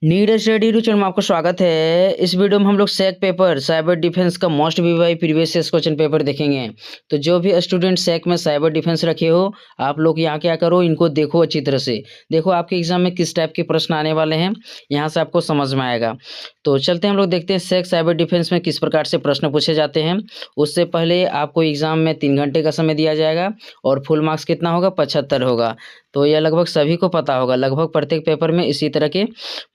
Need study to channel में आपका स्वागत है। इस वीडियो में हम लोग सैक पेपर साइबर डिफेंस का most VY previous question paper देखेंगे। तो जो भी स्टूडेंट सैक में साइबर डिफेंस रखे हो, आप लोग यहाँ क्या करो, इनको देखो अच्छी तरह से। देखो आपके एग्जाम में किस टाइप के प्रश्न आने वाले हैं, यहाँ से आपको समझ में आएगा। तो चलते हैं हम लोग देखते हैं सैक साइबर डिफेंस में किस प्रकार से प्रश्न पूछे जाते हैं। उससे पहले आपको एग्जाम में 3 घंटे का समय दिया जाएगा और फुल मार्क्स कितना होगा, 75 होगा। तो यह लगभग सभी को पता होगा, लगभग प्रत्येक पेपर में इसी तरह के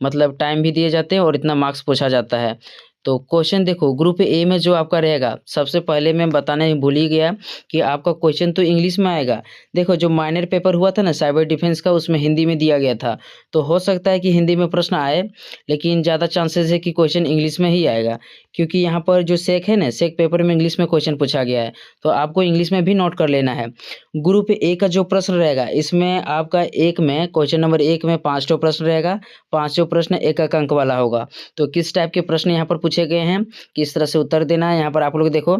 मतलब टाइम भी दिए जाते हैं और इतना मार्क्स पूछा जाता है। तो क्वेश्चन देखो, ग्रुप ए में जो आपका रहेगा, सबसे पहले मैं बताना ही भूल ही गया कि आपका क्वेश्चन तो इंग्लिश में आएगा। देखो जो माइनर पेपर हुआ था ना साइबर डिफेंस का, उसमें हिंदी में दिया गया था। तो हो सकता है कि हिंदी में प्रश्न आए, लेकिन ज़्यादा चांसेस है कि क्वेश्चन इंग्लिश में ही आएगा, क्योंकि यहाँ पर जो सेक है ना, सेक पेपर में इंग्लिश में क्वेश्चन पूछा गया है। तो आपको इंग्लिश में भी नोट कर लेना है। ग्रुप ए का जो प्रश्न रहेगा, इसमें आपका एक में क्वेश्चन नंबर 1 में 5 ठो प्रश्न रहेगा। 5 प्रश्न एक अंक वाला होगा। तो किस टाइप के प्रश्न यहाँ पर पूछे गए हैं, किस तरह से उत्तर देना है, यहाँ पर आप लोग देखो।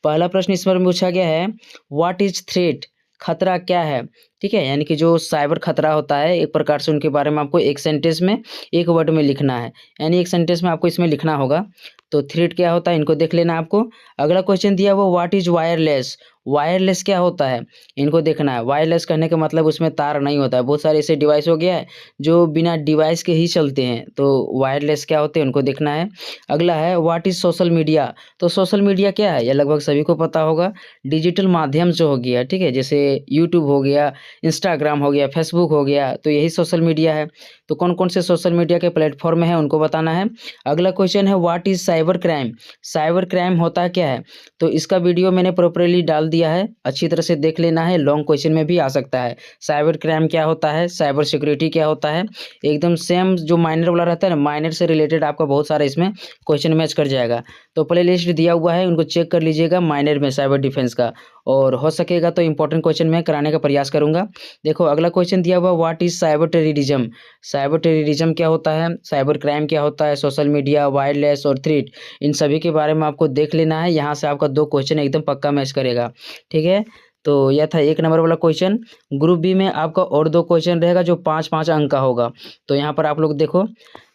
पहला प्रश्न इस पर पूछा गया है, व्हाट इज थ्रेट, खतरा क्या है। ठीक है, यानी कि जो साइबर खतरा होता है, एक प्रकार से उनके बारे में आपको एक सेंटेंस में, एक वर्ड में लिखना है। यानी एक सेंटेंस में आपको इसमें लिखना होगा। तो थ्रेट क्या होता है, इनको देख लेना आपको। अगला क्वेश्चन दिया वो व्हाट इज वायरलेस, वायरलेस क्या होता है, इनको देखना है। वायरलेस कहने का मतलब उसमें तार नहीं होता है। बहुत सारे ऐसे डिवाइस हो गया है जो बिना डिवाइस के ही चलते हैं। तो वायरलेस क्या होते हैं, उनको देखना है। अगला है व्हाट इज सोशल मीडिया। तो सोशल मीडिया क्या है, यह लगभग सभी को पता होगा। डिजिटल माध्यम जो हो गया, ठीक है, जैसे यूट्यूब हो गया, इंस्टाग्राम हो गया, फेसबुक हो गया, तो यही सोशल मीडिया है। तो कौन कौन से सोशल मीडिया के प्लेटफॉर्म हैं, उनको बताना है। अगला क्वेश्चन है what is cyber crime, cyber crime होता क्या है। तो इसका वीडियो मैंने प्रॉपरली डाल दिया है, अच्छी तरह से देख लेना है, लॉन्ग क्वेश्चन में भी आ सकता है। साइबर क्राइम क्या होता है, साइबर सिक्योरिटी क्या होता है, एकदम सेम जो माइनर वाला रहता है ना, माइनर से रिलेटेड आपका बहुत सारा इसमें क्वेश्चन मैच कर जाएगा। तो प्ले लिस्ट दिया हुआ है, उनको चेक कर लीजिएगा माइनर में साइबर डिफेंस का, और हो सकेगा तो इंपॉर्टेंट क्वेश्चन मैं कराने का प्रयास करूंगा। देखो अगला क्वेश्चन दिया हुआ what is cyber terrorism, cyber terrorism क्या होता है, साइबर क्राइम क्या होता है, सोशल मीडिया, वायरलेस और थ्रेट, इन सभी के बारे में आपको देख लेना है। यहाँ से आपका 2 क्वेश्चन एकदम पक्का मैच करेगा। ठीक है, तो यह था 1 नंबर वाला क्वेश्चन। ग्रुप बी में आपका और 2 क्वेश्चन रहेगा जो 5-5 अंक का होगा। तो यहाँ पर आप लोग देखो।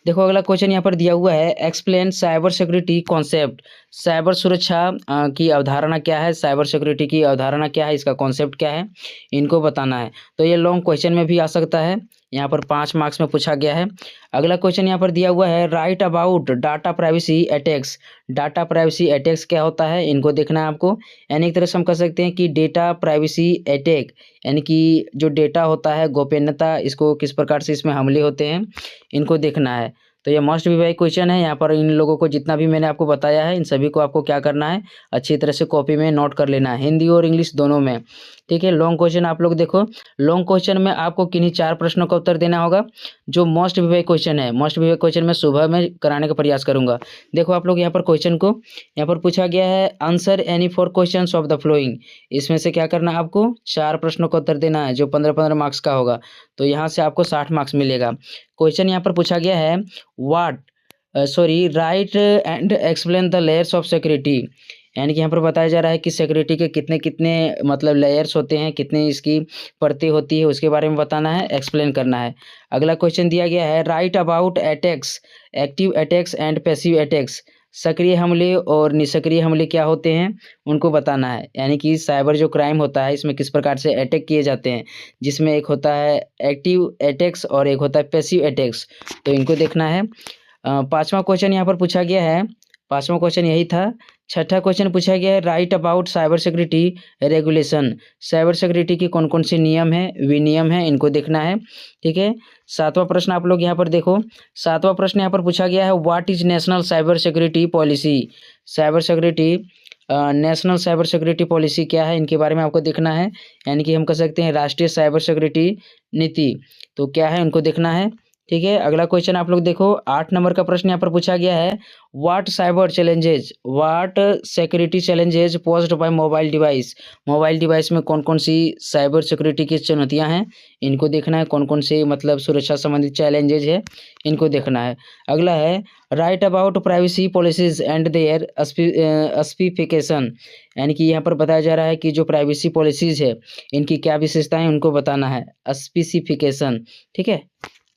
देखो अगला क्वेश्चन यहाँ पर दिया हुआ है, explain cyber security concept, cyber सुरक्षा की अवधारणा क्या है, साइबर सिक्योरिटी की अवधारणा क्या है, इसका कॉन्सेप्ट क्या है, इनको बताना है। तो ये लॉन्ग क्वेश्चन में भी आ सकता है, यहाँ पर 5 मार्क्स में पूछा गया है। अगला क्वेश्चन यहाँ पर दिया हुआ है, right about data privacy attacks, data privacy attacks क्या होता है, इनको देखना है आपको। यानी एक तरह से हम कह सकते हैं कि डेटा प्राइवेसी अटैक, यानी कि जो डेटा होता है, गोपनीयता, इसको किस प्रकार से इसमें हमले होते हैं, इनको देखना है। तो ये मस्ट बी वाई क्वेश्चन है। यहाँ पर इन लोगों को जितना भी मैंने आपको बताया है, इन सभी को आपको क्या करना है, अच्छी तरह से कॉपी में नोट कर लेना है, हिंदी और इंग्लिश दोनों में। ठीक है, लॉन्ग क्वेश्चन आप लोग देखो। लॉन्ग क्वेश्चन में आपको किन्हीं 4 प्रश्नों का उत्तर देना होगा। जो मोस्ट बी वाई क्वेश्चन है, मोस्ट बी वाई क्वेश्चन मैं सुबह में कराने का प्रयास करूंगा। देखो आप लोग यहाँ पर क्वेश्चन को, यहाँ पर पूछा गया है answer any 4 question of the flowing, इसमें से क्या करना है, आपको 4 प्रश्नों का उत्तर देना है जो 15-15 मार्क्स का होगा। तो यहाँ से आपको 60 मार्क्स मिलेगा। क्वेश्चन यहाँ पर पूछा गया है what right and explain the layers of security, यानी कि यहाँ पर बताया जा रहा है कि सिक्योरिटी के कितने कितने मतलब लेयर्स होते हैं, कितने इसकी परतें होती है, उसके बारे में बताना है, एक्सप्लेन करना है। अगला क्वेश्चन दिया गया है, right about attacks, active attacks and passive attacks, सक्रिय हमले और निष्क्रिय हमले क्या होते हैं, उनको बताना है। यानी कि साइबर जो क्राइम होता है, इसमें किस प्रकार से अटैक किए जाते हैं, जिसमें एक होता है एक्टिव अटैक्स और एक होता है पैसिव अटैक्स, तो इनको देखना है। 5वां क्वेश्चन यहाँ पर पूछा गया है, 5वां क्वेश्चन यही था। 6ठा क्वेश्चन पूछा गया है, right about cyber security regulation, cyber security की कौन कौन सी नियम है, विनियम है, इनको देखना है। ठीक है, 7वां प्रश्न आप लोग यहाँ पर देखो। 7वां प्रश्न यहाँ पर पूछा गया है, what is national cyber security policy, cyber security national cyber security policy क्या है, इनके बारे में आपको देखना है। यानी कि हम कह सकते हैं राष्ट्रीय साइबर सिक्योरिटी नीति, तो क्या है, उनको देखना है। ठीक है, अगला क्वेश्चन आप लोग देखो। 8 नंबर का प्रश्न यहाँ पर पूछा गया है, what cyber challenges, what security challenges posed by mobile device, mobile device में कौन कौन सी साइबर सिक्योरिटी की चुनौतियां हैं, इनको देखना है। कौन कौन से मतलब सुरक्षा संबंधित चैलेंजेज है, इनको देखना है। अगला है, right about privacy policies and their specification, यानी कि यहाँ पर बताया जा रहा है कि जो प्राइवेसी पॉलिसीज है, इनकी क्या विशेषताएं, उनको बताना है, स्पेसिफिकेशन। ठीक है,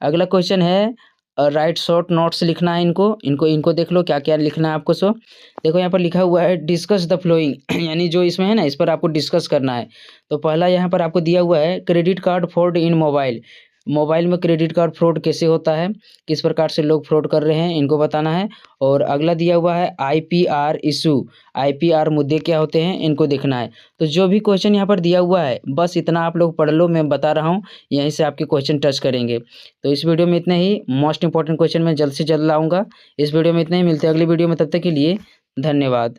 अगला क्वेश्चन है, राइट शॉर्ट नोट्स लिखना है इनको इनको इनको देख लो क्या क्या लिखना है आपको। सो देखो यहाँ पर लिखा हुआ है डिस्कस द फ्लोइंग यानी जो इसमें है ना इस पर आपको डिस्कस करना है। तो पहला यहाँ पर आपको दिया हुआ है credit card fraud in mobile. Mobile में क्रेडिट कार्ड फ्रॉड कैसे होता है, किस प्रकार से लोग फ्रॉड कर रहे हैं, इनको बताना है। और अगला दिया हुआ है आईपीआर इशू, आईपीआर मुद्दे क्या होते हैं इनको देखना है। तो जो भी क्वेश्चन यहाँ पर दिया हुआ है बस इतना आप लोग पढ़ लो, मैं बता रहा हूँ यहीं से आपके क्वेश्चन टच करेंगे। तो इस वीडियो में इतना ही, मोस्ट इंपॉर्टेंट क्वेश्चन मैं जल्द से जल्द लाऊंगा। इस वीडियो में इतना ही, मिलते हैं अगली वीडियो में, तब तक के लिए धन्यवाद।